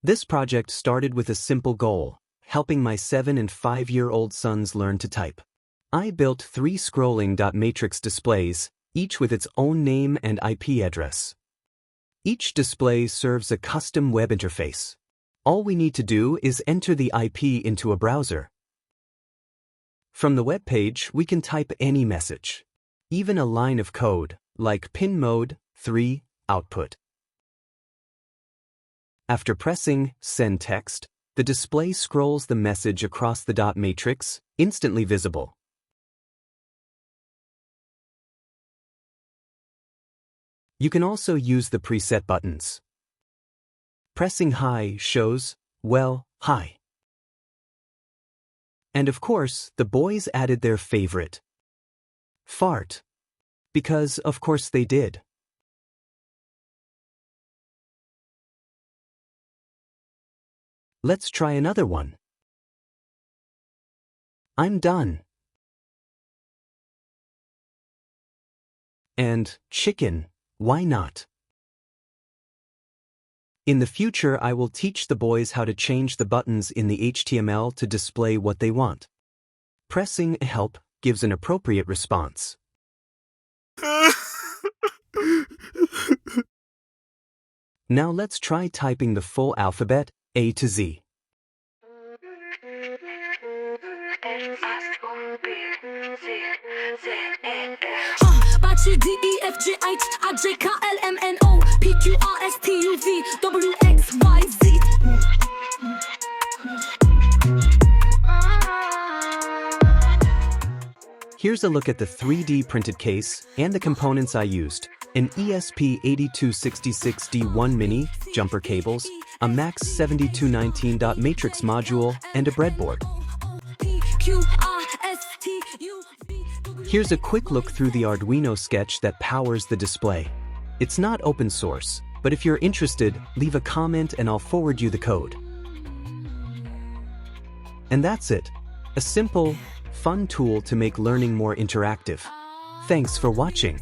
This project started with a simple goal: helping my 7- and 5-year-old sons learn to type. I built 3 scrolling dot matrix displays, each with its own name and IP address. Each display serves a custom web interface. All we need to do is enter the IP into a browser. From the web page, we can type any message, even a line of code, like pin mode 3 output. After pressing Send Text, the display scrolls the message across the dot matrix, instantly visible. You can also use the preset buttons. Pressing high shows, well, high. And of course, the boys added their favorite, fart, because of course they did. Let's try another one. I'm done. And chicken, why not? In the future, I will teach the boys how to change the buttons in the HTML to display what they want. Pressing Help gives an appropriate response. Now let's try typing the full alphabet, A to Z. D, E, F, G, H, I, J, K, L, M, N, O, P, Q, R, S, T, U, V, W, X, Y, Z. Here's a look at the 3D printed case and the components I used: an ESP8266 D1 Mini, jumper cables, a MAX7219 matrix module, and a breadboard. Here's a quick look through the Arduino sketch that powers the display. It's not open source, but if you're interested, leave a comment and I'll forward you the code. And that's it. A simple, fun tool to make learning more interactive. Thanks for watching.